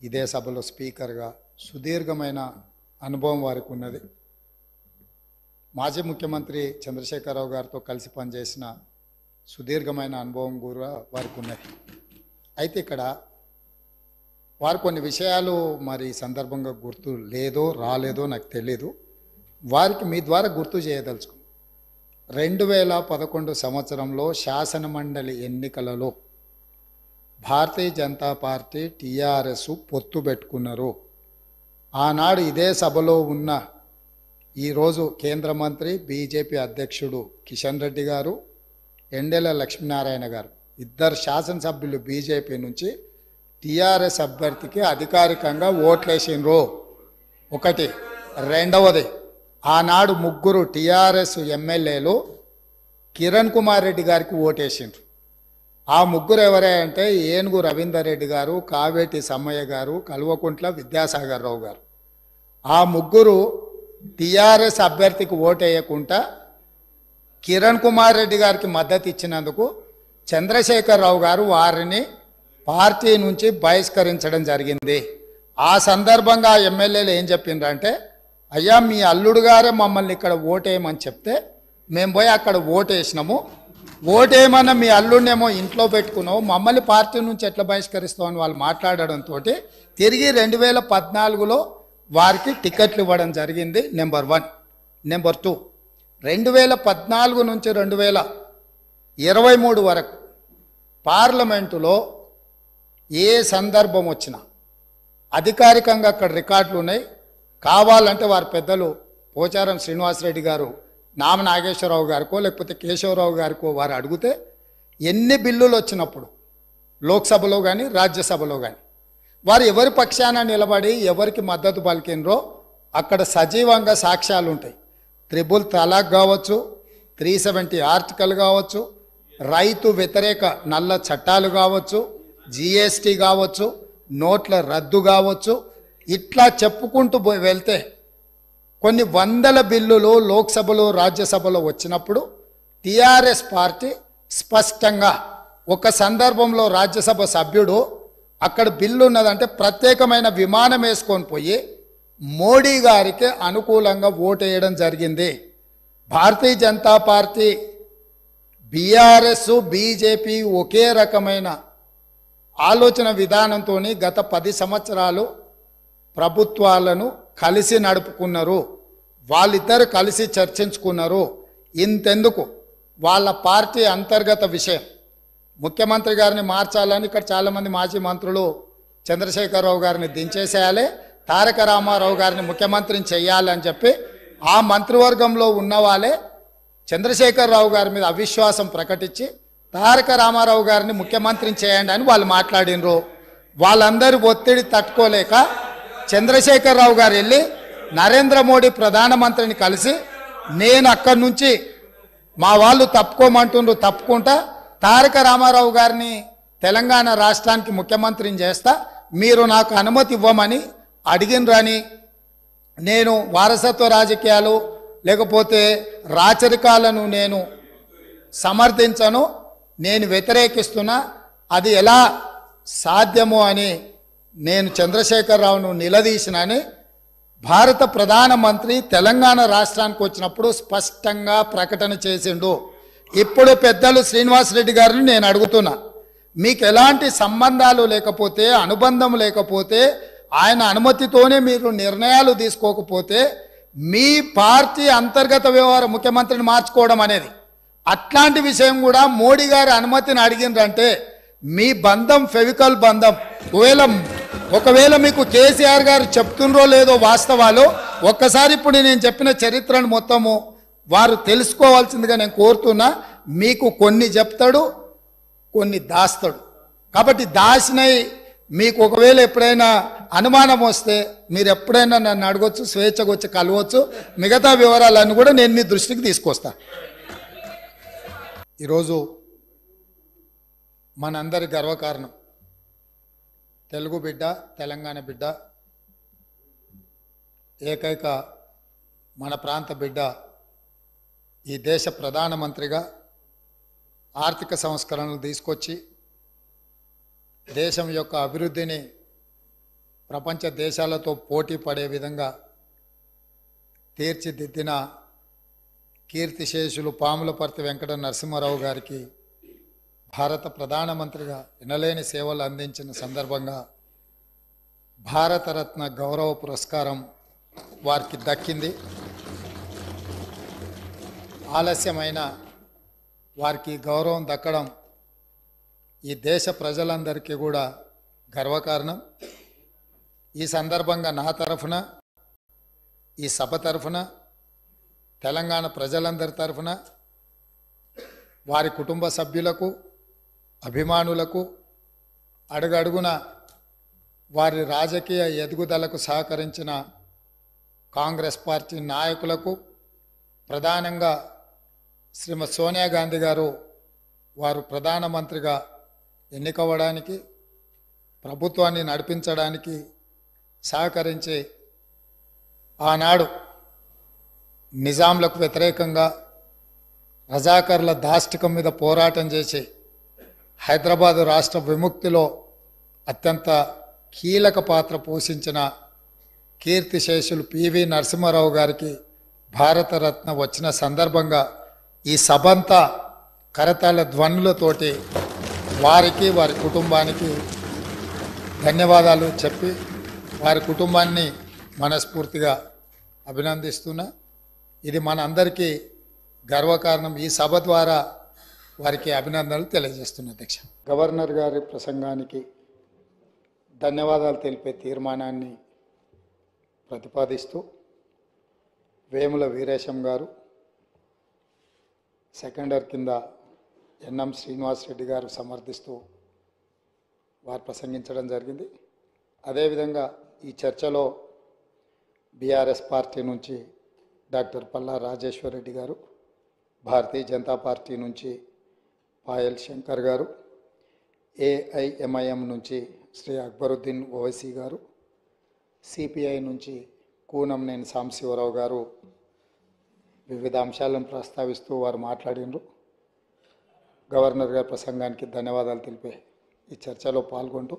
ఇదే సభలో స్పీకర్గా సుదీర్ఘమైన అనుభవం వారికి ఉన్నది. మాజీ ముఖ్యమంత్రి చంద్రశేఖరరావు గారితో కలిసి పనిచేసిన సుదీర్ఘమైన అనుభవం కూడా వారికి ఉన్నది. అయితే ఇక్కడ వారు కొన్ని విషయాలు మరి సందర్భంగా గుర్తు లేదో రాలేదో నాకు తెలీదు. వారికి మీ ద్వారా గుర్తు చేయదలుచుకున్నాను. 2011 సంవత్సరంలో శాసనమండలి ఎన్నికలలో భారతీయ జనతా పార్టీ టీఆర్ఎస్ పొత్తు పెట్టుకున్నారు. ఆనాడు ఇదే సభలో ఉన్న ఈరోజు కేంద్ర మంత్రి బీజేపీ అధ్యక్షుడు కిషన్ రెడ్డి గారు, ఎండెల లక్ష్మీనారాయణ గారు ఇద్దరు శాసనసభ్యులు బీజేపీ నుంచి టీఆర్ఎస్ అభ్యర్థికి అధికారికంగా ఓట్లేసినరు. ఒకటి. రెండవది, ఆనాడు ముగ్గురు టీఆర్ఎస్ ఎమ్మెల్యేలు కిరణ్ కుమార్ రెడ్డి గారికి ఓటేసిండ్రు. ఆ ముగ్గురు ఎవరే అంటే ఏనుగు రవీందర్ రెడ్డి గారు, కావేటి సమ్మయ్య గారు, కల్వకుంట్ల విద్యాసాగర్ రావు గారు. ఆ ముగ్గురు టీఆర్ఎస్ అభ్యర్థికి ఓటేయకుండా కిరణ్ కుమార్ రెడ్డి గారికి మద్దతు ఇచ్చినందుకు చంద్రశేఖరరావు గారు వారిని పార్టీ నుంచి బహిష్కరించడం జరిగింది. ఆ సందర్భంగా ఎమ్మెల్యేలు ఏం చెప్పిండ్రంటే, అయ్యా మీ అల్లుడు గారే మమ్మల్ని ఇక్కడ ఓటేయమని చెప్తే మేము పోయి అక్కడ ఓటేసినాము, ఓటేయమన్న మీ అల్లుడినేమో ఇంట్లో పెట్టుకున్నావు, మమ్మల్ని పార్టీ నుంచి ఎట్లా బహిష్కరిస్తామని వాళ్ళు మాట్లాడడంతో తిరిగి 2014లో వారికి టికెట్లు ఇవ్వడం జరిగింది. నెంబర్ 1. నెంబర్ 2, 2014 నుంచి 2023 వరకు పార్లమెంటులో ఏ సందర్భం వచ్చినా అధికారికంగా అక్కడ రికార్డులు ఉన్నాయి. కావాలంటే వారి పెద్దలు పోచారం శ్రీనివాసరెడ్డి గారు, నామ నాగేశ్వరరావు గారికో లేకపోతే కేశవరావు గారికో వారు అడిగితే ఎన్ని బిల్లులు వచ్చినప్పుడు లోక్సభలో కానీ రాజ్యసభలో కానీ వారు ఎవరి పక్షాన నిలబడి ఎవరికి మద్దతు పలికినరో అక్కడ సజీవంగా సాక్ష్యాలు ఉంటాయి. 3 తలాక్ కావచ్చు, 370 ఆర్టికల్ కావచ్చు, రైతు వ్యతిరేక నల్ల చట్టాలు కావచ్చు, జిఎస్టీ కావచ్చు, నోట్ల రద్దు కావచ్చు, ఇట్లా చెప్పుకుంటూ వెళ్తే కొన్ని వందల బిల్లులు లోక్సభలో రాజ్యసభలో వచ్చినప్పుడు టీఆర్ఎస్ పార్టీ స్పష్టంగా ఒక సందర్భంలో రాజ్యసభ సభ్యుడు అక్కడ బిల్లు ఉన్నదంటే ప్రత్యేకమైన విమానం వేసుకొని పోయి మోడీ గారికి అనుకూలంగా ఓటేయడం జరిగింది. Bharatiya Janata party, BRS, BJP ఒకే రకమైన ఆలోచన విధానంతో గత 10 సంవత్సరాలు ప్రభుత్వాలను కలిసి నడుపుకున్నారు. వాళ్ళిద్దరు కలిసి చర్చించుకున్నారు. ఇంతెందుకు, వాళ్ళ పార్టీ అంతర్గత విషయం ముఖ్యమంత్రి గారిని మార్చాలని ఇక్కడ చాలామంది మాజీ మంత్రులు చంద్రశేఖరరావు గారిని దించేసేయాలి, తారక రామారావు గారిని ముఖ్యమంత్రిని చెయ్యాలని చెప్పి ఆ మంత్రివర్గంలో ఉన్న వాళ్ళే చంద్రశేఖరరావు గారి మీద అవిశ్వాసం ప్రకటించి తారక రామారావు గారిని ముఖ్యమంత్రిని చేయండి అని వాళ్ళు మాట్లాడినరు. వాళ్ళందరూ ఒత్తిడి తట్టుకోలేక చంద్రశేఖరరావు గారు వెళ్ళి నరేంద్ర మోడీ ప్రధానమంత్రిని కలిసి నేను అక్కడి నుంచి మా వాళ్ళు తప్పుకోమంటుండ్రు, తప్పుకుంటా తారక రామారావు గారిని తెలంగాణ రాష్ట్రానికి ముఖ్యమంత్రిని చేస్తా, మీరు నాకు అనుమతి ఇవ్వమని అడిగినరని, నేను వారసత్వ రాజకీయాలు లేకపోతే రాచరికాలను నేను సమర్థించను, నేను వ్యతిరేకిస్తున్నా, అది ఎలా సాధ్యమో అని నేను చంద్రశేఖరరావును నిలదీసినని భారత ప్రధానమంత్రి తెలంగాణ రాష్ట్రానికి వచ్చినప్పుడు స్పష్టంగా ప్రకటన చేసిండు. ఇప్పుడు పెద్దలు శ్రీనివాసరెడ్డి గారిని నేను అడుగుతున్నా, మీకు ఎలాంటి సంబంధాలు లేకపోతే, అనుబంధం లేకపోతే, ఆయన అనుమతితోనే మీరు నిర్ణయాలు తీసుకోకపోతే మీ పార్టీ అంతర్గత వ్యవహార ముఖ్యమంత్రిని మార్చుకోవడం అనేది, అట్లాంటి విషయం కూడా మోడీ గారి అనుమతిని అడిగిండ్రంటే మీ బంధం ఫెవికల్ బంధం. ఒకవేళ మీకు కేసీఆర్ గారు చెప్తుండ్రో లేదో వాస్తవాలు ఒక్కసారి ఇప్పుడు నేను చెప్పిన చరిత్రను మొత్తము వారు తెలుసుకోవాల్సిందిగా నేను కోరుతున్నా. మీకు కొన్ని చెప్తాడు, కొన్ని దాస్తాడు. కాబట్టి దాసినై మీకు ఒకవేళ ఎప్పుడైనా అనుమానం వస్తే మీరు ఎప్పుడైనా నన్ను అడగొచ్చు, స్వేచ్ఛగా వచ్చి కలవచ్చు. మిగతా వివరాలన్నీ కూడా నేను మీ దృష్టికి తీసుకొస్తా. ఈరోజు మనందరి గర్వకారణం తెలుగు బిడ్డ, తెలంగాణ బిడ్డ, ఏకైక మన ప్రాంత బిడ్డ ఈ దేశ ప్రధానమంత్రిగా ఆర్థిక సంస్కరణలు తీసుకొచ్చి దేశం యొక్క అభివృద్ధిని ప్రపంచ దేశాలతో పోటీ పడే విధంగా తీర్చిదిద్దిన కీర్తిశేషులు పాములపర్తి వెంకట నరసింహారావు గారికి భారత ప్రధానమంత్రిగా ఎనలేని సేవలు అందించిన సందర్భంగా భారతరత్న గౌరవ పురస్కారం వారికి దక్కింది. ఆలస్యమైన వారికి గౌరవం దక్కడం ఈ దేశ ప్రజలందరికీ కూడా గర్వకారణం. ఈ సందర్భంగా నా తరఫున, ఈ సభ తరఫున, తెలంగాణ ప్రజలందరి తరఫున వారి కుటుంబ సభ్యులకు, అభిమానులకు, అడుగడుగున వారి రాజకీయ ఎదుగుదలకు సహకరించిన కాంగ్రెస్ పార్టీ నాయకులకు, ప్రధానంగా శ్రీమతి సోనియా గాంధీ గారు వారు ప్రధానమంత్రిగా ఎన్నికవ్వడానికి, ప్రభుత్వాన్ని నడిపించడానికి సహకరించి ఆనాడు నిజాంలకు వ్యతిరేకంగా రజాకర్ల దాష్టికం మీద పోరాటం చేసి హైదరాబాదు రాష్ట్ర విముక్తిలో అత్యంత కీలక పాత్ర పోషించిన కీర్తిశేషులు పివి నరసింహారావు గారికి భారతరత్న వచ్చిన సందర్భంగా ఈ సభంతా కరతాళ ధ్వనులతోటి వారికి, వారి కుటుంబానికి ధన్యవాదాలు చెప్పి వారి కుటుంబాన్ని మనస్ఫూర్తిగా అభినందిస్తున్నా. ఇది మన అందరికీ గర్వకారణం. ఈ సభ ద్వారా వారికి అభినందనలు తెలియజేస్తున్నా. అధ్యక్ష, గవర్నర్ గారి ప్రసంగానికి ధన్యవాదాలు తెలిపే తీర్మానాన్ని ప్రతిపాదిస్తూ వేముల వీరేశం గారు, సెకండర్ కింద ఎన్ఎం శ్రీనివాస్ రెడ్డి గారు సమర్థిస్తూ వారు ప్రసంగించడం జరిగింది. అదేవిధంగా ఈ చర్చలో బీఆర్ఎస్ పార్టీ నుంచి డాక్టర్ పల్లా రాజేశ్వర్ రెడ్డి గారు, భారతీయ జనతా పార్టీ నుంచి పాయల్ శంకర్ గారు, ఏఐఎంఐఎం నుంచి శ్రీ అక్బరుద్దీన్ ఓవైసీ గారు, సిపిఐ నుంచి కూనంనేని సాంబశివరావు గారు వివిధ అంశాలను ప్రస్తావిస్తూ వారు మాట్లాడినారు. గవర్నర్ గారి ప్రసంగానికి ధన్యవాదాలు తెలిపే ఈ చర్చలో పాల్గొంటూ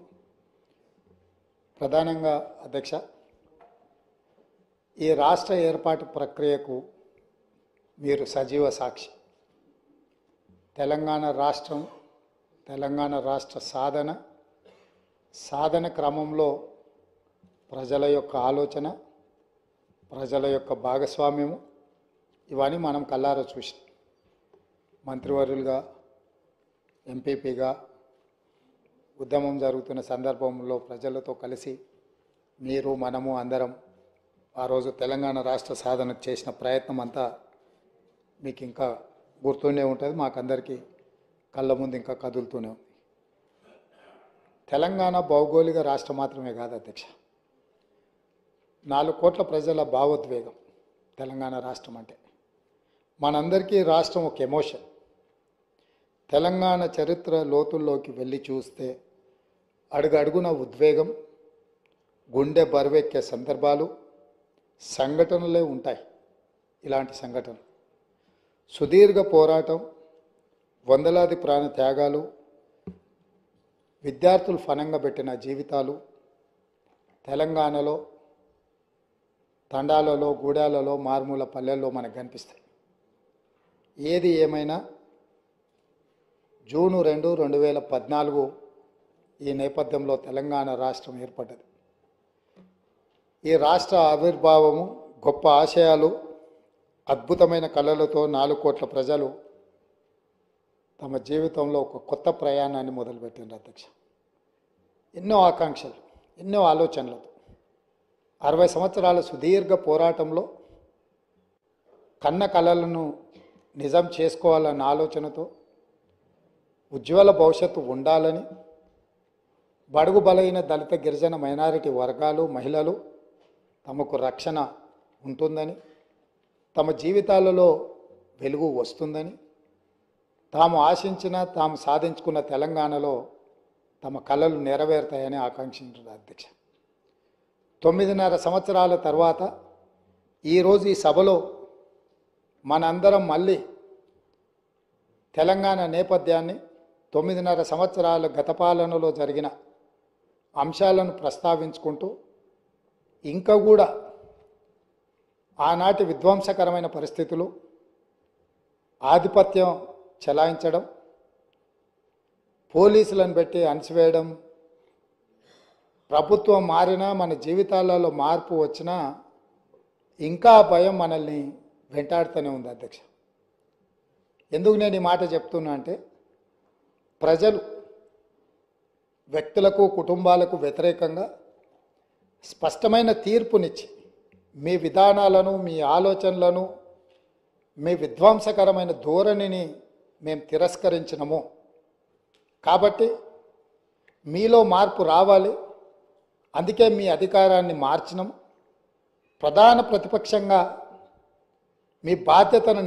ప్రధానంగా అధ్యక్ష, ఈ రాష్ట్ర ఏర్పాటు ప్రక్రియకు మీరు సజీవ సాక్షి. తెలంగాణ రాష్ట్రం, తెలంగాణ రాష్ట్ర సాధన క్రమంలో ప్రజల యొక్క ఆలోచన, ప్రజల యొక్క భాగస్వామ్యము ఇవన్నీ మనం కళ్ళారా చూసి మంత్రివర్యులుగా, ఎంపీపీగా ఉద్యమం జరుగుతున్న సందర్భంలో ప్రజలతో కలిసి మీరు, మనము అందరం ఆ రోజు తెలంగాణ రాష్ట్ర సాధనకు చేసిన ప్రయత్నం అంతా మీకు ఇంకా గుర్తుండే ఉంటుంది. మాకందరికీ కళ్ళ ముందు ఇంకా కదులుతూనే ఉంది. తెలంగాణ భౌగోళిక రాష్ట్రం మాత్రమే కాదు అధ్యక్ష, 4 కోట్ల ప్రజల భావోద్వేగం తెలంగాణ రాష్ట్రం అంటే. మనందరికీ రాష్ట్రం ఒక ఎమోషన్. తెలంగాణ చరిత్ర లోతుల్లోకి వెళ్ళి చూస్తే అడుగడుగున ఉద్వేగం, గుండె బరువెక్కే సందర్భాలు, సంఘటనలే ఉంటాయి. ఇలాంటి సంఘటనలు సుదీర్ఘ పోరాటం, వందలాది ప్రాణ త్యాగాలు, విద్యార్థులు ఫనంగా పెట్టిన జీవితాలు తెలంగాణలో తండాలలో, గూడాలలో, మారుమూల పల్లెల్లో మనకు కనిపిస్తాయి. ఏది ఏమైనా జూన్ 2, 2014 ఈ నేపథ్యంలో తెలంగాణ రాష్ట్రం ఏర్పడ్డది. ఈ రాష్ట్ర ఆవిర్భావము, గొప్ప ఆశయాలు, అద్భుతమైన కళలతో 4 కోట్ల ప్రజలు తమ జీవితంలో ఒక కొత్త ప్రయాణాన్ని మొదలుపెట్టిండ్రు అధ్యక్ష. ఎన్నో ఆకాంక్షలు, ఎన్నో ఆలోచనలతో 60 సంవత్సరాల సుదీర్ఘ పోరాటంలో కన్న కళలను నిజం చేసుకోవాలన్న ఆలోచనతో, ఉజ్వల భవిష్యత్తు ఉండాలని, బడుగు బలైన దళిత గిరిజన మైనారిటీ వర్గాలు, మహిళలు తమకు రక్షణ ఉంటుందని, తమ జీవితాలలో వెలుగు వస్తుందని, తాము ఆశించిన, తాము సాధించుకున్న తెలంగాణలో తమ కళలు నెరవేరుతాయని ఆకాంక్షించారు అధ్యక్ష. 9.5 సంవత్సరాల తర్వాత ఈరోజు ఈ సభలో మనందరం మళ్ళీ తెలంగాణ నేపథ్యాన్ని, 9.5 సంవత్సరాల గత పాలనలో జరిగిన అంశాలను ప్రస్తావించుకుంటూ ఇంకా కూడా ఆనాటి విధ్వంసకరమైన పరిస్థితులు, ఆధిపత్యం చెలాయించడం, పోలీసులను పెట్టి అణచివేయడం, ప్రభుత్వం మారినా మన జీవితాలలో మార్పు వచ్చినా ఇంకా భయం మనల్ని వెంటాడుతూనే ఉంది అధ్యక్ష. ఎందుకు నేను ఈ మాట చెప్తున్నా అంటే, ప్రజలు వ్యక్తులకు కుటుంబాలకు వ్యతిరేకంగా స్పష్టమైన తీర్పునిచ్చి మీ విధానాలను, మీ ఆలోచనలను, మీ విధ్వంసకరమైన ధోరణిని మేము తిరస్కరించినము. కాబట్టి మీలో మార్పు రావాలి, అందుకే మీ అధికారాన్ని మార్చినాము. ప్రధాన ప్రతిపక్షంగా మీ బాధ్యతను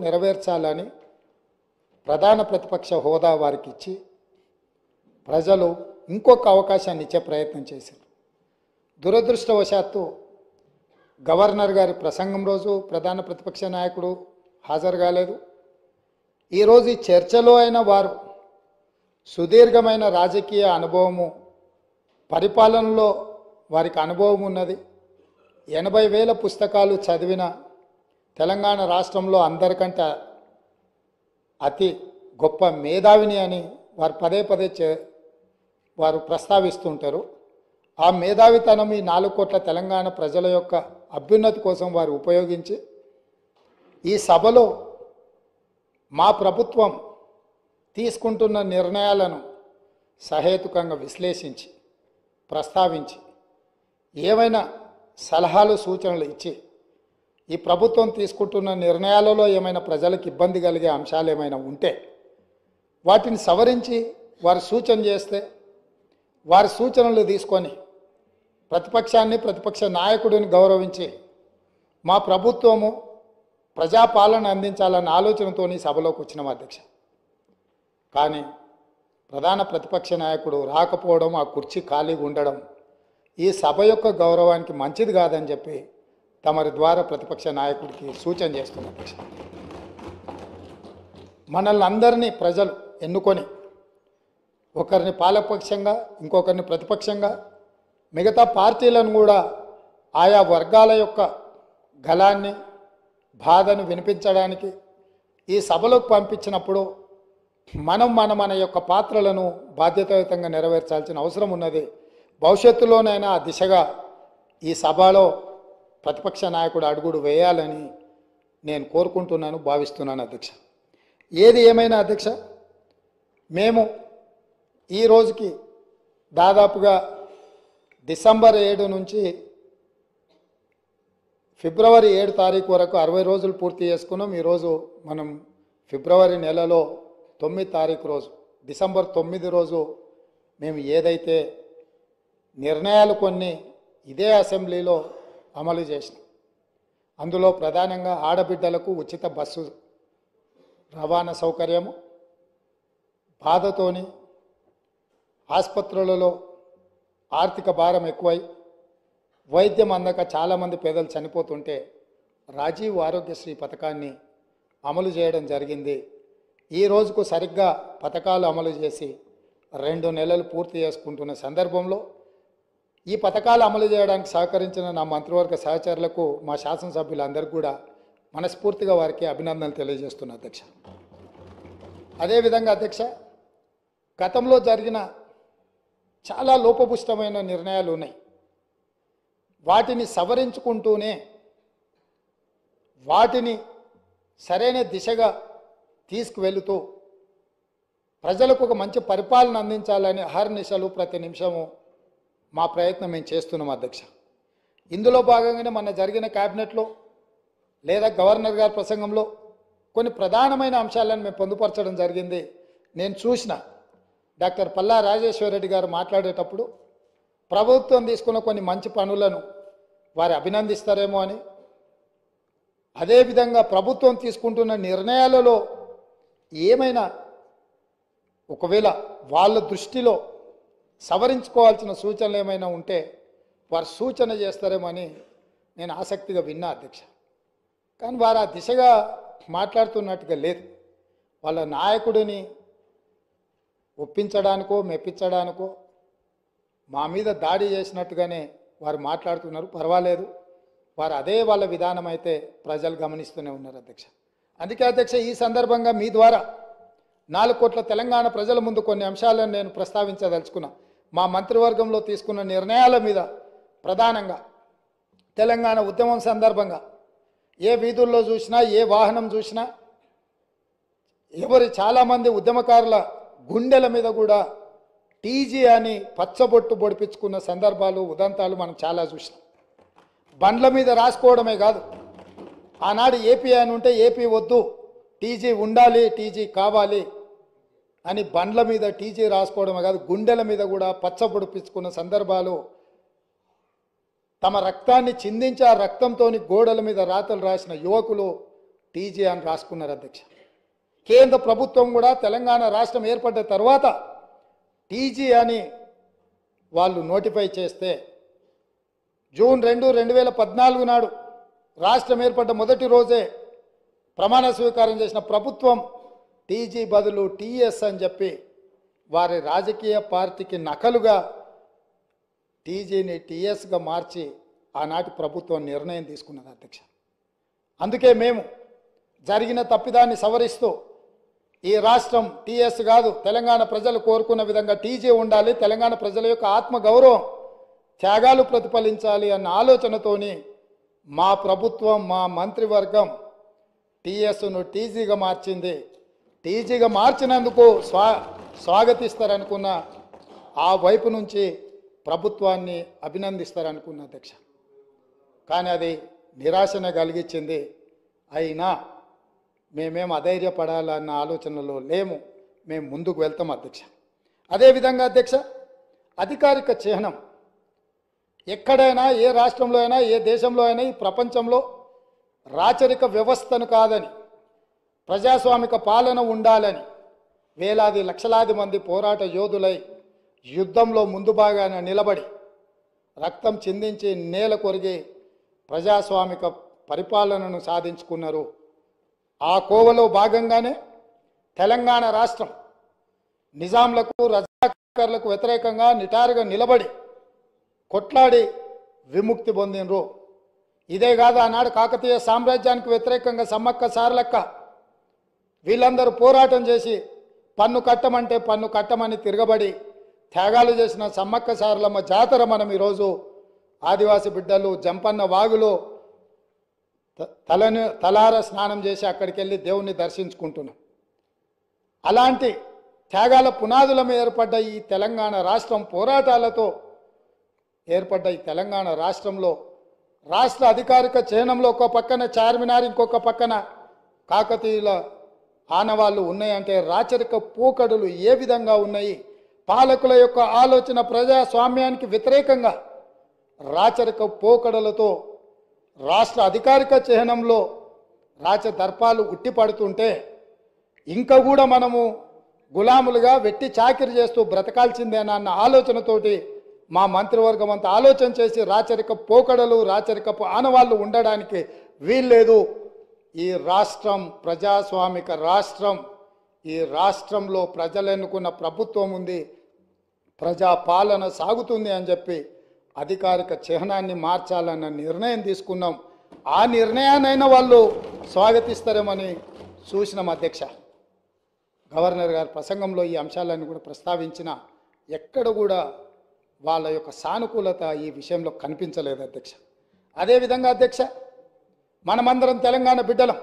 నెరవేర్చాలని ప్రధాన ప్రతిపక్ష హోదా వారికి ఇచ్చి ప్రజలు ఇంకొక అవకాశాన్ని ఇచ్చే ప్రయత్నం చేశారు. దురదృష్టవశాత్తు గవర్నర్ గారి ప్రసంగం రోజు ప్రధాన ప్రతిపక్ష నాయకుడు హాజరు కాలేదు. ఈరోజు ఈ చర్చలో అయిన వారు సుదీర్ఘమైన రాజకీయ అనుభవము, పరిపాలనలో వారికి అనుభవం ఉన్నది, 80,000 పుస్తకాలు చదివిన తెలంగాణ రాష్ట్రంలో అందరికంటే అతి గొప్ప మేధావిని అని వారు పదే పదే వారు ప్రస్తావిస్తుంటారు. ఆ మేధావితనం ఈ 4 కోట్ల తెలంగాణ ప్రజల యొక్క అభ్యున్నతి కోసం వారు ఉపయోగించి ఈ సభలో మా ప్రభుత్వం తీసుకుంటున్న నిర్ణయాలను సహేతుకంగా విశ్లేషించి ప్రస్తావించి ఏమైనా సలహాలు సూచనలు ఇచ్చి ఈ ప్రభుత్వం తీసుకుంటున్న నిర్ణయాలలో ఏమైనా ప్రజలకు ఇబ్బంది కలిగే అంశాలు ఏమైనా ఉంటే వాటిని సవరించి వారు సూచన చేస్తే వారి సూచనలు తీసుకొని ప్రతిపక్షాన్ని, ప్రతిపక్ష నాయకుడిని గౌరవించి మా ప్రభుత్వము ప్రజాపాలన అందించాలన్న ఆలోచనతో సభలోకి వచ్చినాం అధ్యక్ష. కానీ ప్రధాన ప్రతిపక్ష నాయకుడు రాకపోవడం, ఆ కుర్చీ ఖాళీగా ఉండడం ఈ సభ యొక్క గౌరవానికి మంచిది కాదని చెప్పి తమరి ద్వారా ప్రతిపక్ష నాయకుడికి సూచన చేస్తున్నారు అధ్యక్ష. మనల్ని అందరినీ ప్రజలు ఎన్నుకొని ఒకరిని పాలకపక్షంగా, ఇంకొకరిని ప్రతిపక్షంగా, మిగతా పార్టీలను కూడా ఆయా వర్గాల యొక్క గళాన్ని, బాధను వినిపించడానికి ఈ సభలోకి పంపించినప్పుడు మన యొక్క పాత్రలను బాధ్యతాయుతంగా నెరవేర్చాల్సిన అవసరం ఉన్నది. భవిష్యత్తులోనైనా ఆ దిశగా ఈ సభలో ప్రతిపక్ష నాయకుడు అడుగుడు వేయాలని నేను కోరుకుంటున్నాను, భావిస్తున్నాను అధ్యక్ష. ఏది ఏమైనా అధ్యక్ష, మేము ఈ రోజుకి దాదాపుగా డిసెంబర్ 7 నుంచి ఫిబ్రవరి 7 తారీఖు వరకు 60 రోజులు పూర్తి చేసుకున్నాం. ఈరోజు మనం ఫిబ్రవరి నెలలో 9 తారీఖు రోజు, డిసెంబర్ 9 రోజు మేము ఏదైతే నిర్ణయాలు కొన్ని ఇదే అసెంబ్లీలో అమలు చేసినాం, అందులో ప్రధానంగా ఆడబిడ్డలకు ఉచిత బస్సు రవాణా సౌకర్యము, బాధతోని ఆసుపత్రులలో ఆర్థిక భారం ఎక్కువై వైద్యం అందక చాలామంది పేదలు చనిపోతుంటే రాజీవ్ ఆరోగ్యశ్రీ పథకాన్ని అమలు చేయడం జరిగింది. ఈ రోజుకు సరిగ్గా పథకాలు అమలు చేసి 2 నెలలు పూర్తి చేసుకుంటున్న సందర్భంలో ఈ పథకాలు అమలు చేయడానికి సహకరించిన నా మంత్రివర్గ సహచరులకు, మా శాసనసభ్యులందరికీ కూడా మనస్ఫూర్తిగా వారికి అభినందనలు తెలియజేస్తున్నా అధ్యక్ష. అదేవిధంగా అధ్యక్ష, గతంలో జరిగిన చాలా లోపభూయిష్టమైన నిర్ణయాలు ఉన్నాయి. వాటిని సవరించుకుంటూనే వాటిని సరైన దిశగా తీసుకువెళుతూ ప్రజలకు ఒక మంచి పరిపాలన అందించాలని అహర్నిశలు ప్రతి నిమిషము మా ప్రయత్నం మేము చేస్తున్నాం అధ్యక్ష. ఇందులో భాగంగానే మొన్న జరిగిన క్యాబినెట్లో లేదా గవర్నర్ గారి ప్రసంగంలో కొన్ని ప్రధానమైన అంశాలను మేము పొందుపరచడం జరిగింది. నేను చూసిన డాక్టర్ పల్లా రాజేశ్వర రెడ్డి గారు మాట్లాడేటప్పుడు ప్రభుత్వం తీసుకున్న కొన్ని మంచి పనులను వారు అభినందిస్తారేమో అని, అదేవిధంగా ప్రభుత్వం తీసుకుంటున్న నిర్ణయాలలో ఏమైనా ఒకవేళ వాళ్ళ దృష్టిలో సవరించుకోవాల్సిన సూచనలు ఏమైనా ఉంటే వారు సూచన చేస్తారేమో అని నేను ఆసక్తిగా విన్నా అధ్యక్ష. కానీ వారు ఆ దిశగా మాట్లాడుతున్నట్టుగా లేదు. వాళ్ళ నాయకుడిని ఒప్పించడానికో మెప్పించడానికో మా మీద దాడి చేసినట్టుగానే వారు మాట్లాడుతున్నారు. పర్వాలేదు, వారు అదే వాళ్ళ విధానం అయితే ప్రజలు గమనిస్తూనే ఉన్నారు అధ్యక్ష. అందుకే అధ్యక్ష, ఈ సందర్భంగా మీ ద్వారా 4 కోట్ల తెలంగాణ ప్రజల ముందు కొన్ని అంశాలను నేను ప్రస్తావించదలుచుకున్నా. మా మంత్రివర్గంలో తీసుకున్న నిర్ణయాల మీద ప్రధానంగా తెలంగాణ ఉద్యమం సందర్భంగా ఏ వీధుల్లో చూసినా, ఏ వాహనం చూసినా, చాలామంది ఉద్యమకారుల గుండెల మీద కూడా టీజీ అని పచ్చబొట్టు పొడిపించుకున్న సందర్భాలు, ఉదంతాలు మనం చాలా చూసినాం. బండ్ల మీద రాసుకోవడమే కాదు, ఆనాడు ఏపీ అని ఉంటే ఏపీ వద్దు, టీజీ ఉండాలి, టీజీ కావాలి అని బండ్ల మీద టీజీ రాసుకోవడమే కాదు, గుండెల మీద కూడా పచ్చ పొడిపించుకున్న సందర్భాలు, తమ రక్తాన్ని చిందించి ఆ రక్తంతో గోడల మీద రాతలు రాసిన యువకులు టీజీ అని రాసుకున్నారు అధ్యక్ష. కేంద్ర ప్రభుత్వం కూడా తెలంగాణ రాష్ట్రం ఏర్పడ్డ తర్వాత టీజీ అని వాళ్ళు నోటిఫై చేస్తే జూన్ 2, 2014 నాడు రాష్ట్రం ఏర్పడ్డ మొదటి రోజే ప్రమాణ స్వీకారం చేసిన ప్రభుత్వం టీజీ బదులు టీఎస్ అని చెప్పి వారి రాజకీయ పార్టీకి నకలుగా టీజీని టీఎస్గా మార్చి ఆనాటి ప్రభుత్వం నిర్ణయం తీసుకున్నది అధ్యక్ష. అందుకే మేము జరిగిన తప్పిదాన్ని సవరిస్తూ ఈ రాష్ట్రం టీఎస్ కాదు, తెలంగాణ ప్రజలు కోరుకున్న విధంగా టీజీ ఉండాలి, తెలంగాణ ప్రజల యొక్క ఆత్మగౌరవం, త్యాగాలు ప్రతిఫలించాలి అన్న ఆలోచనతోని మా ప్రభుత్వం, మా మంత్రివర్గం టీఎస్ను టీజీగా మార్చింది. టీజీగా మార్చినందుకు స్వాగతిస్తారనుకున్న ఆ వైపు నుంచి ప్రభుత్వాన్ని అభినందిస్తారనుకున్న అధ్యక్ష. కానీ అది నిరాశనే కలిగించింది. అయినా మేమేం అధైర్యపడాలన్న ఆలోచనలో లేము, మేము ముందుకు వెళ్తాం అధ్యక్ష. అదేవిధంగా అధ్యక్ష, అధికారిక చిహ్నం ఎక్కడైనా, ఏ రాష్ట్రంలో అయినా, ఏ దేశంలో అయినా, ఈ ప్రపంచంలో రాచరిక వ్యవస్థను కాదని, ప్రజాస్వామిక పాలన ఉండాలని వేలాది లక్షలాది మంది పోరాట యోధులై యుద్ధంలో ముందు భాగాన నిలబడి రక్తం చిందించి నేల కొరిగి ప్రజాస్వామిక పరిపాలనను సాధించుకున్నారు. ఆ కోవలో భాగంగానే తెలంగాణ రాష్ట్రం నిజాంలకు, రజాకర్లకు వ్యతిరేకంగా నిటారుగా నిలబడి కొట్లాడి విముక్తి పొందినరు. ఇదే కాదు, ఆనాడు కాకతీయ సామ్రాజ్యానికి వ్యతిరేకంగా సమ్మక్క సారలక్క వీళ్ళందరూ పోరాటం చేసి పన్ను కట్టమంటే పన్ను కట్టమని తిరగబడి త్యాగాలు చేసిన సమ్మక్క సారలమ్మ జాతర మనం ఈరోజు ఆదివాసి బిడ్డలు జంపన్న వాగులో తలార స్నానం చేసి అక్కడికి వెళ్ళి దేవుణ్ణి దర్శించుకుంటున్నాం. అలాంటి త్యాగాల పునాదుల మీద ఏర్పడ్డ ఈ తెలంగాణ రాష్ట్రం, పోరాటాలతో ఏర్పడ్డ ఈ తెలంగాణ రాష్ట్రంలో రాష్ట్ర అధికారిక చిహ్నంలో ఒక పక్కన చార్మినార్, ఇంకొక పక్కన కాకతీయుల ఆనవాళ్ళు ఉన్నాయంటే రాచరిక పోకడులు ఏ విధంగా ఉన్నాయి, పాలకుల యొక్క ఆలోచన ప్రజాస్వామ్యానికి వ్యతిరేకంగా రాచరిక పోకడలతో రాష్ట్ర అధికారిక చిహ్నంలో రాచదర్పాలు ఉట్టిపడుతుంటే ఇంకా కూడా మనము గులాములుగా వెట్టి చాకిరి చేస్తూ బ్రతకాల్సిందేనన్న ఆలోచనతోటి మా మంత్రివర్గం అంతా ఆలోచన చేసి రాచరిక పోకడలు, రాచరికపు ఆనవాళ్ళు ఉండడానికి వీల్లేదు. ఈ రాష్ట్రం ప్రజాస్వామిక రాష్ట్రం, ఈ రాష్ట్రంలో ప్రజలు ఎన్నుకున్న ప్రభుత్వం ఉంది, ప్రజాపాలన సాగుతుంది అని చెప్పి అధికారిక చిహ్నాన్ని మార్చాలన్న నిర్ణయం తీసుకున్నాం. ఆ నిర్ణయాన్నైనా వాళ్ళు స్వాగతిస్తారేమని చూసినాం అధ్యక్ష. గవర్నర్ గారి ప్రసంగంలో ఈ అంశాలన్నీ కూడా ప్రస్తావించిన ఎక్కడ కూడా వాళ్ళ యొక్క సానుకూలత ఈ విషయంలో కనిపించలేదు అధ్యక్ష. అదేవిధంగా అధ్యక్ష, మనమందరం తెలంగాణ బిడ్డలం,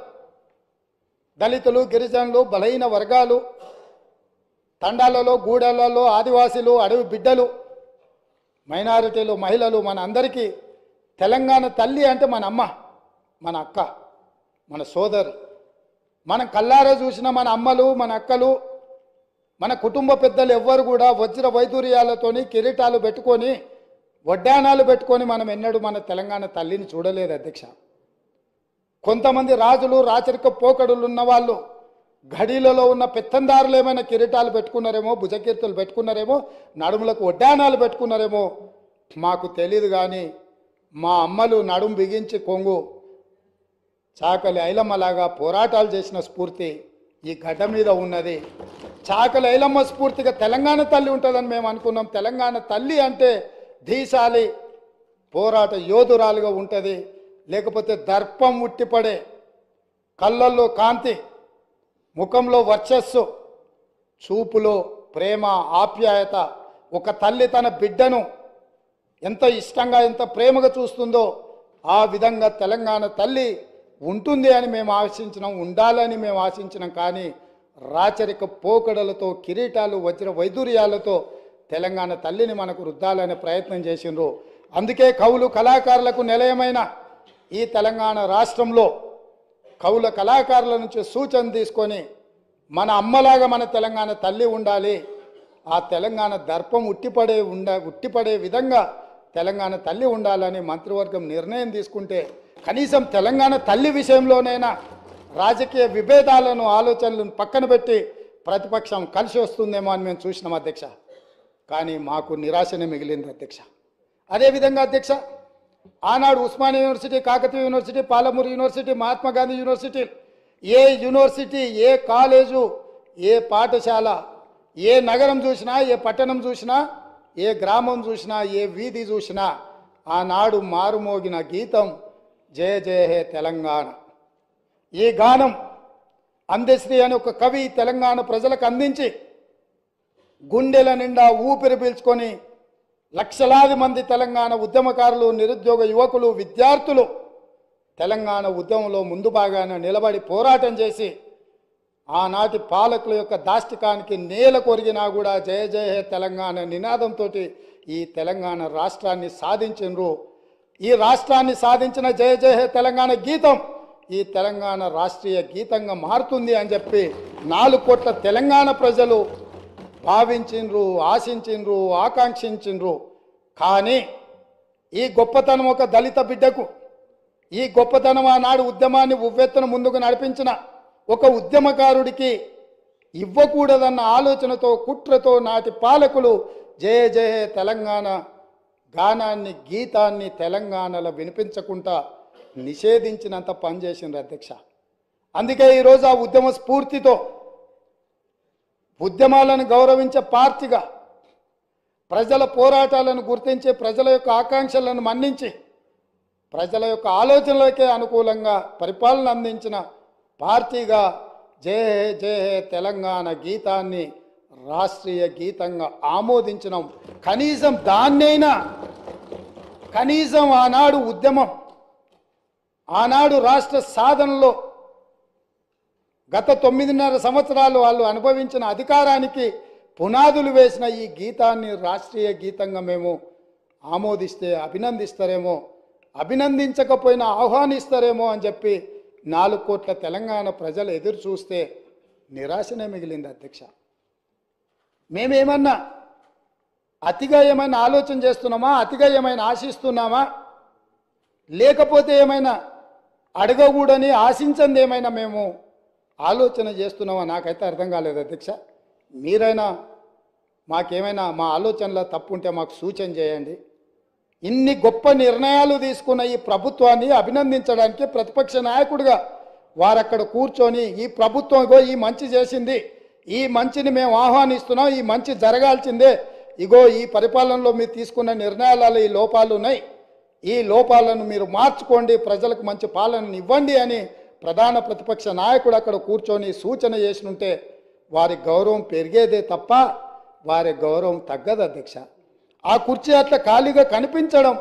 దళితులు, గిరిజనులు, బలహీన వర్గాలు, తండాలలో, గూడలలో, ఆదివాసీలు, అడవి బిడ్డలు, మైనారిటీలు, మహిళలు, మన అందరికీ తెలంగాణ తల్లి అంటే మన అమ్మ, మన అక్క, మన సోదరి. మనం కల్లారా చూసిన మన అమ్మలు, మన అక్కలు, మన కుటుంబ పెద్దలు ఎవ్వరు కూడా వజ్ర వైదూర్యాలతోని కిరీటాలు పెట్టుకొని, వడ్డానాలు పెట్టుకొని మనం ఎన్నడూ మన తెలంగాణ తల్లిని చూడలేదు అధ్యక్ష. కొంతమంది రాజులు, రాచరిక పోకడులు ఉన్న వాళ్ళు గడిలలో ఉన్న పెత్తందారులు ఏమైనా కిరీటాలు పెట్టుకున్నారేమో, భుజకీర్తులు పెట్టుకున్నారేమో, నడుములకు వడ్డానాలు పెట్టుకున్నారేమో మాకు తెలియదు. కానీ మా అమ్మలు నడుము బిగించి కొంగు చాకలి ఐలమ్మలాగా పోరాటాలు చేసిన స్ఫూర్తి ఈ గడ్డ మీద ఉన్నది. చాకలి ఐలమ్మ స్ఫూర్తిగా తెలంగాణ తల్లి ఉంటుందని మేము అనుకున్నాం. తెలంగాణ తల్లి అంటే ధీశాలి పోరాట యోధురాలుగా ఉంటుంది, లేకపోతే దర్పం ఉట్టిపడే, కళ్ళల్లో కాంతి, ముఖంలో వర్చస్సు, చూపులో ప్రేమ ఆప్యాయత, ఒక తల్లి తన బిడ్డను ఎంత ఇష్టంగా ఎంత ప్రేమగా చూస్తుందో ఆ విధంగా తెలంగాణ తల్లి ఉంటుంది అని మేము ఆశించినాం, ఉండాలని మేము ఆశించినాం. కానీ రాచరిక పోకడలతో, కిరీటాలు, వజ్ర వైదూర్యాలతో తెలంగాణ తల్లిని మనకు రుద్దాలనే ప్రయత్నం చేసిండ్రు. అందుకే కవులు కళాకారులకు నిలయమైన ఈ తెలంగాణ రాష్ట్రంలో కవుల కళాకారుల నుంచి సూచన తీసుకొని మన అమ్మలాగా మన తెలంగాణ తల్లి ఉండాలి, ఆ తెలంగాణ దర్పం ఉట్టిపడే విధంగా తెలంగాణ తల్లి ఉండాలని మంత్రివర్గం నిర్ణయం తీసుకుంటే కనీసం తెలంగాణ తల్లి విషయంలోనైనా రాజకీయ విభేదాలను ఆలోచనలను పక్కన పెట్టి ప్రతిపక్షం కలిసి వస్తుందేమో అని మేము చూసినాం అధ్యక్ష. కానీ మాకు నిరాశనే మిగిలింది అధ్యక్ష. అదేవిధంగా అధ్యక్ష, ఆనాడు Osmania university, Kakatiya university, Palamuru university, Mahatma Gandhi university, ఏ యూనివర్సిటీ, ఏ కాలేజు, ఏ పాఠశాల, ఏ నగరం చూసినా, ఏ పట్టణం చూసినా, ఏ గ్రామం చూసినా, ఏ వీధి చూసినా ఆనాడు మారుమోగిన గీతం జయ జయ హే తెలంగాణ. ఈ గానం అందశ్రీ అని ఒక కవి తెలంగాణ ప్రజలకు అందించి గుండెల నిండా ఊపిరి పీల్చుకొని లక్షలాది మంది తెలంగాణ ఉద్యమకారులు, నిరుద్యోగ యువకులు, విద్యార్థులు తెలంగాణ ఉద్యమంలో ముందు భాగాన నిలబడి పోరాటం చేసి ఆనాటి పాలకుల యొక్క దాష్టికానికి నేల కొరిగినా కూడా జయ జయ హే తెలంగాణ నినాదంతో ఈ తెలంగాణ రాష్ట్రాన్ని సాధించినరు. ఈ రాష్ట్రాన్ని సాధించిన జయ జయ హే తెలంగాణ గీతం ఈ తెలంగాణ రాష్ట్రీయ గీతంగా మారుతుంది అని చెప్పి 4 కోట్ల తెలంగాణ ప్రజలు భావించిండ్రు, ఆశించిండ్రు, ఆకాంక్షించిండ్రు. కానీ ఈ గొప్పతనం ఒక దళిత బిడ్డకు, ఈ గొప్పతనం ఆనాడు ఉద్యమాన్ని ఉవ్వెత్తున ముందుకు నడిపించిన ఒక ఉద్యమకారుడికి ఇవ్వకూడదన్న ఆలోచనతో, కుట్రతో నాటి పాలకులు జయ జయ తెలంగాణ గానాన్ని, గీతాన్ని తెలంగాణలో వినిపించకుండా నిషేధించినంత పనిచేసిండ్రు అధ్యక్ష. అందుకే ఈరోజు ఆ ఉద్యమ స్ఫూర్తితో ఉద్యమాలను గౌరవించే పార్టీగా, ప్రజల పోరాటాలను గుర్తించి, ప్రజల యొక్క ఆకాంక్షలను మన్నించి, ప్రజల యొక్క ఆలోచనలకే అనుకూలంగా పరిపాలన అందించిన పార్టీగా జయ జయ తెలంగాణ గీతాన్ని రాష్ట్రీయ గీతంగా ఆమోదించినాం. కనీసం దాన్నైనా, కనీసం ఆనాడు ఉద్యమం, ఆనాడు రాష్ట్ర సాధనలో గత 9.5 సంవత్సరాలు వాళ్ళు అనుభవించిన అధికారానికి పునాదులు వేసిన ఈ గీతాన్ని రాష్ట్రీయ గీతంగా మేము ఆమోదిస్తే అభినందిస్తారేమో, అభినందించకపోయినా ఆహ్వానిస్తారేమో అని చెప్పి 4 కోట్ల తెలంగాణ ప్రజలు ఎదురు చూస్తే నిరాశనే మిగిలింది అధ్యక్ష. మేమేమన్నా అతిగా ఏమైనా ఆలోచన చేస్తున్నామా, అతిగా ఏమైనా ఆశిస్తున్నామా, లేకపోతే ఏమైనా అడగకూడని ఆశించింది ఏమైనా మేము ఆలోచన చేస్తున్నామా నాకైతే అర్థం కాలేదు అధ్యక్ష. మీరైనా మాకేమైనా మా ఆలోచనలో తప్పు ఉంటే మాకు సూచన చేయండి. ఇన్ని గొప్ప నిర్ణయాలు తీసుకున్న ఈ ప్రభుత్వాన్ని అభినందించడానికి ప్రతిపక్ష నాయకుడిగా వారక్కడ కూర్చొని ఈ ప్రభుత్వం ఈ మంచి చేసింది, ఈ మంచిని మేము ఆహ్వానిస్తున్నాం, ఈ మంచి జరగాల్సిందే, ఇగో ఈ పరిపాలనలో మీరు తీసుకున్న నిర్ణయాలలో ఈ లోపాలు ఉన్నాయి, ఈ లోపాలను మీరు మార్చుకోండి, ప్రజలకు మంచి పాలనను ఇవ్వండి అని ప్రధాన ప్రతిపక్ష నాయకుడు అక్కడ కూర్చొని సూచన చేసినుంటే వారి గౌరవం పెరిగేదే తప్ప వారి గౌరవం తగ్గదు అధ్యక్ష. ఆ కుర్చీ అట్లా ఖాళీగా కనిపించడం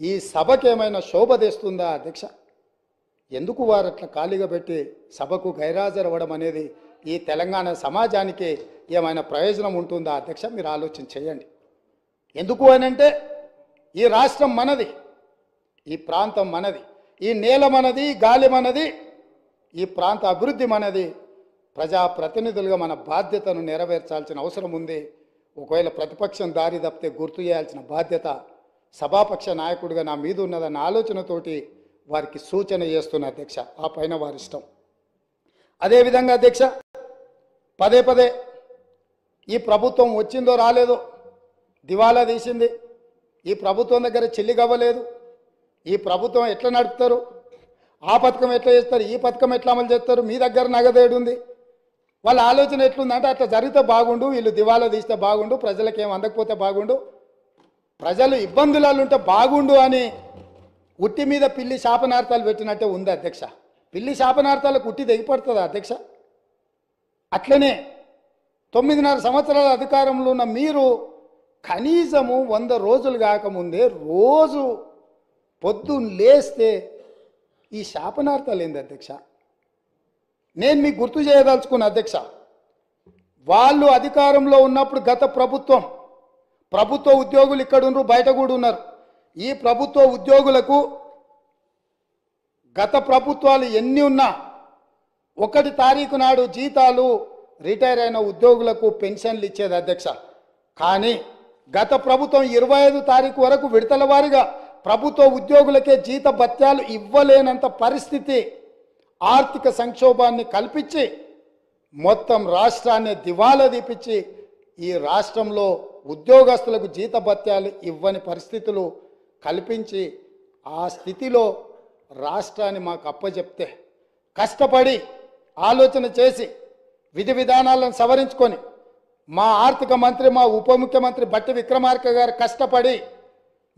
ఈ సభకి ఏమైనా శోభ తెస్తుందా అధ్యక్ష? ఎందుకు వారు అట్లా ఖాళీగా పెట్టి సభకు గైరాజరవ్వడం అనేది ఈ తెలంగాణ సమాజానికి ఏమైనా ప్రయోజనం ఉంటుందా అధ్యక్ష? మీరు ఆలోచన చేయండి. ఎందుకు అనంటే ఈ రాష్ట్రం మనది, ఈ ప్రాంతం మనది, ఈ నేల మనది, గాలి మనది, ఈ ప్రాంత అభివృద్ధి మనది. ప్రజాప్రతినిధులుగా మన బాధ్యతను నెరవేర్చాల్సిన అవసరం ఉంది. ఒకవేళ ప్రతిపక్షం దారి తప్పితే గుర్తు చేయాల్సిన బాధ్యత సభాపక్ష నాయకుడిగా నా మీద ఉన్నదన్న ఆలోచనతోటి వారికి సూచన చేస్తున్న అధ్యక్ష. ఆ పైన వారి ఇష్టం. అదేవిధంగా అధ్యక్ష, పదే పదే ఈ ప్రభుత్వం వచ్చిందో రాలేదో దివాలా తీసింది, ఈ ప్రభుత్వం దగ్గర చెల్లిగవ్వలేదు, ఈ ప్రభుత్వం ఎట్లా నడుపుతారు, ఆ పథకం ఎట్లా చేస్తారు, ఈ పథకం ఎట్లా అమలు చేస్తారు, మీ దగ్గర నగదేడు ఉంది, వాళ్ళ ఆలోచన ఎట్లుందంటే అట్లా జరిగితే బాగుండు, వీళ్ళు దివాలా తీస్తే బాగుండు, ప్రజలకు ఏం అందకపోతే బాగుండు, ప్రజలు ఇబ్బందులలో ఉంటే బాగుండు అని ఉట్టి మీద పిల్లి శాపనార్థాలు పెట్టినట్టే ఉంది అధ్యక్ష. పిల్లి శాపనార్థాలకు ఉట్టి తెగిపడుతుందా అధ్యక్ష? అట్లనే 9.5 సంవత్సరాల అధికారంలో ఉన్న మీరు కనీసము 100 రోజులు కాకముందే రోజు పొద్దున్న లేస్తే ఈ శాపనార్థాలు ఏంది అధ్యక్ష? నేను మీకు గుర్తు చేయదలుచుకున్న అధ్యక్ష, వాళ్ళు అధికారంలో ఉన్నప్పుడు గత ప్రభుత్వ ఉద్యోగులు ఇక్కడ ఉన్నారు, బయట కూడా ఉన్నారు. ఈ ప్రభుత్వ ఉద్యోగులకు గత ప్రభుత్వాలు ఎన్ని ఉన్నా 1 తారీఖు నాడు జీతాలు రిటైర్ అయిన ఉద్యోగులకు పెన్షన్లు ఇచ్చేది అధ్యక్ష. కానీ గత ప్రభుత్వం 25 తారీఖు వరకు విడతల వారీగా ప్రభుత్వ ఉద్యోగులకే జీత భత్యాలు ఇవ్వలేనంత పరిస్థితి, ఆర్థిక సంక్షోభాన్ని కల్పించి మొత్తం రాష్ట్రాన్ని దివాలా తీపించి ఈ రాష్ట్రంలో ఉద్యోగస్తులకు జీత భత్యాలు ఇవ్వని పరిస్థితులు కల్పించి ఆ స్థితిలో రాష్ట్రాన్ని మాకు అప్పచెప్తే కష్టపడి ఆలోచన చేసి విధి విధానాలను సవరించుకొని మా ఆర్థిక మంత్రి, మా ఉప ముఖ్యమంత్రి బట్టి విక్రమార్క గారు కష్టపడి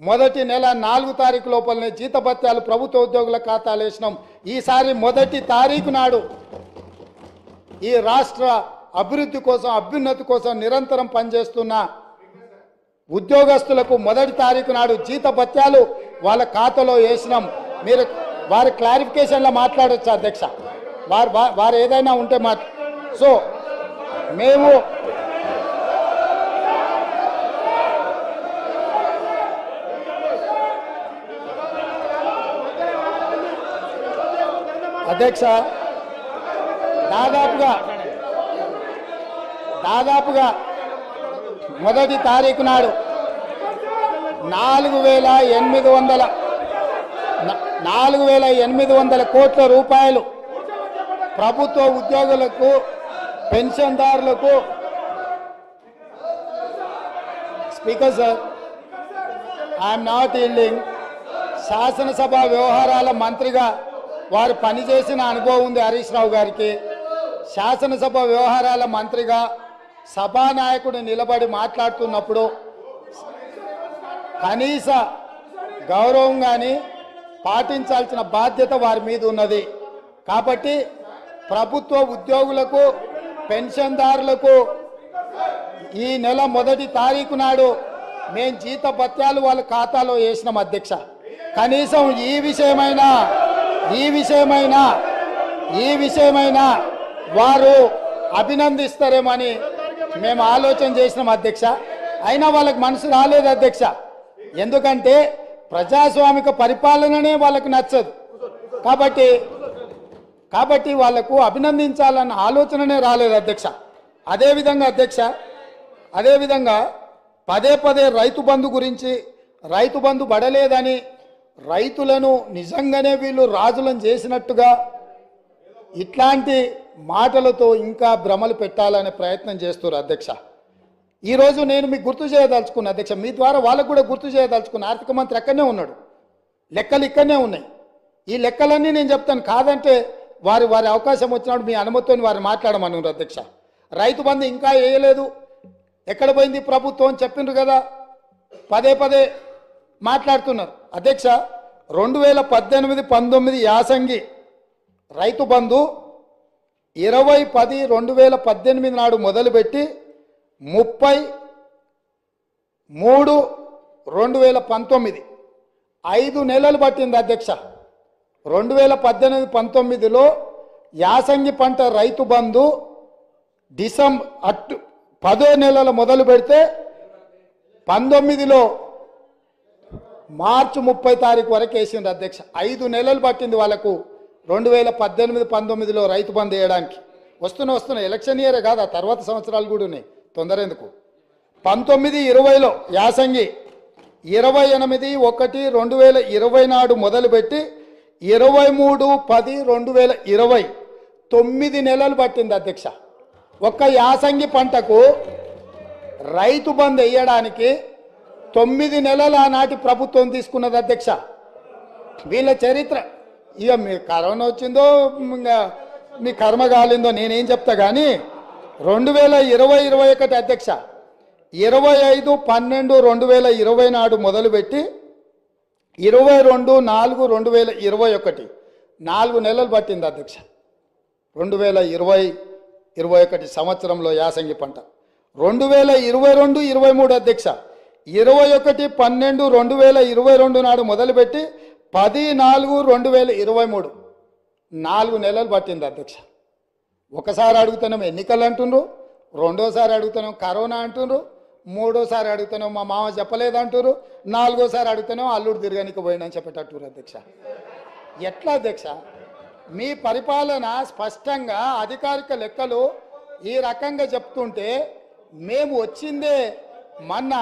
మొదటి నెల 4 తారీఖు లోపలనే జీత భత్యాలు ప్రభుత్వ ఉద్యోగుల ఖాతాలు వేసినాం. ఈసారి 1 తారీఖు నాడు ఈ రాష్ట్ర అభివృద్ధి కోసం, అభ్యున్నతి కోసం నిరంతరం పనిచేస్తున్న ఉద్యోగస్తులకు 1 తారీఖు నాడు జీత భత్యాలు వాళ్ళ ఖాతాలో వేసినాం. మీరు వారి క్లారిఫికేషన్లో మాట్లాడొచ్చు అధ్యక్ష, వారు ఏదైనా ఉంటే సో మేము అధ్యక్ష దాదాపుగా 1 తారీఖు నాడు 4,800 కోట్ల రూపాయలు ప్రభుత్వ ఉద్యోగులకు, పెన్షన్దారులకు. Speaker sir, I'm not yielding. శాసనసభ వ్యవహారాల మంత్రిగా వారు పనిచేసిన అనుభవం ఉంది హరీష్ రావు గారికి. శాసనసభ వ్యవహారాల మంత్రిగా సభానాయకుడు నిలబడి మాట్లాడుతున్నప్పుడు కనీస గౌరవం కానీ పాటించాల్సిన బాధ్యత వారి మీద ఉన్నది. కాబట్టి ప్రభుత్వ ఉద్యోగులకు, పెన్షన్దారులకు ఈ నెల 1 తారీఖు నాడు మేము జీత భత్యాలు వాళ్ళ ఖాతాలో వేసినాం అధ్యక్ష. కనీసం ఈ విషయమైనా వారు అభినందిస్తారేమని మేము ఆలోచన చేసినాం అధ్యక్ష. అయినా వాళ్ళకి మనసు రాలేదు అధ్యక్ష. ఎందుకంటే ప్రజాస్వామిక పరిపాలననే వాళ్ళకు నచ్చదు. కాబట్టి వాళ్లకు అభినందించాలన్న ఆలోచననే రాలేదు అధ్యక్ష. అదేవిధంగా పదే రైతు బంధు గురించి, రైతు బంధు పడలేదని, రైతులను నిజంగానే వీళ్ళు రాజులను చేసినట్టుగా ఇట్లాంటి మాటలతో ఇంకా భ్రమలు పెట్టాలనే ప్రయత్నం చేస్తారు అధ్యక్ష. ఈరోజు నేను మీకు గుర్తు చేయదలుచుకున్నా అధ్యక్ష, మీ ద్వారా వాళ్ళకు కూడా గుర్తు చేయదలుచుకున్నా. ఆర్థిక మంత్రి అక్కడనే ఉన్నాడు, లెక్కలు ఇక్కడనే ఉన్నాయి. ఈ లెక్కలన్నీ నేను చెప్తాను, కాదంటే వారి అవకాశం వచ్చినప్పుడు మీ అనుమతితో వారు మాట్లాడమన్నారు అధ్యక్ష. రైతు బంధు ఇంకా వేయలేదు, ఎక్కడ పోయింది ప్రభుత్వం అని చెప్పిండ్రు కదా, పదే మాట్లాడుతున్నారు అధ్యక్ష. 2018-19 యాసంగి రైతు బంధు 20-10-2018 నాడు మొదలుపెట్టి 30-3-2019 5 నెలలు పట్టింది అధ్యక్ష. 2018-19లో యాసంగి పంట రైతు బంధు డిసెంబర్ 10 నెలలు మొదలు పెడితే 19లో మార్చి 30 తారీఖు వరకు వేసింది అధ్యక్ష. 5 నెలలు పట్టింది వాళ్ళకు 2018-19లో రైతు బంధు వేయడానికి. వస్తున్నా ఎలక్షన్ ఇయరే కాదు, ఆ తర్వాత సంవత్సరాలు కూడా ఉన్నాయి, తొందర ఎందుకు. 19-20లో యాసంగి 28-1-2020 నాడు మొదలుపెట్టి 23-10-2020 9 నెలలు పట్టింది అధ్యక్ష. ఒక్క యాసంగి పంటకు రైతు బంధు వేయడానికి 9 నెలల ఆనాటి ప్రభుత్వం తీసుకున్నది అధ్యక్ష. వీళ్ళ చరిత్ర ఇక కరోనా వచ్చిందో ఇంకా మీ కర్మ కాలిందో నేనేం చెప్తా కానీ 2020-21 అధ్యక్ష 25/12/2020 నాడు మొదలుపెట్టి 22/4/2021 4 నెలలు పట్టింది అధ్యక్ష. 2020-21 సంవత్సరంలో యాసంగి పంట. 2022-23 అధ్యక్ష 21/12/2022 నాడు మొదలుపెట్టి 10/4/2023 4 నెలలు పట్టింది అధ్యక్ష. ఒకసారి అడుగుతున్నాం ఎన్నికలు అంటుండ్రు, రెండోసారి అడుగుతున్నాం కరోనా అంటుండ్రు, మూడోసారి అడుగుతున్నాం మా మామ చెప్పలేదు అంటున్నారు, నాలుగోసారి అడుగుతున్నాం అల్లుడు తిరగనికి పోయినని చెప్పేటట్టు అధ్యక్ష. ఎట్లా అధ్యక్ష మీ పరిపాలన స్పష్టంగా అధికారిక లెక్కలు ఈ రకంగా చెప్తుంటే మేము వచ్చిందే మొన్న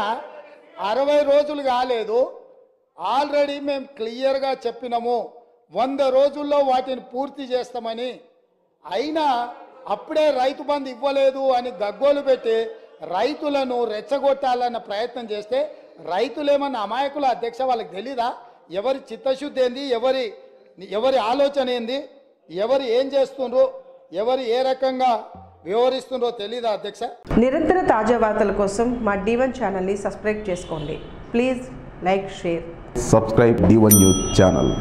60 రోజులు కాలేదు, ఆల్రెడీ మేము క్లియర్గా చెప్పినాము 100 రోజుల్లో వాటిని పూర్తి చేస్తామని. అయినా అప్పుడే రైతు బంధు ఇవ్వలేదు అని గగ్గోలు పెట్టి రైతులను రెచ్చగొట్టాలన్న ప్రయత్నం చేస్తే రైతులేమన్నా అమాయకుల అధ్యక్ష? వాళ్ళకి తెలీదా ఎవరి చిత్తశుద్ధి ఏంది, ఎవరి ఆలోచన ఏంది, ఎవరు ఏం చేస్తుండ్రో, ఎవరు ఏ రకంగా వివరిస్తుండ్రో తెలీదా అధ్యక్ష? నిరంతర తాజా వార్తల కోసం మా D1 ఛానల్ని సబ్స్క్రైబ్ చేసుకోండి. Please like, share, subscribe D1 news channel.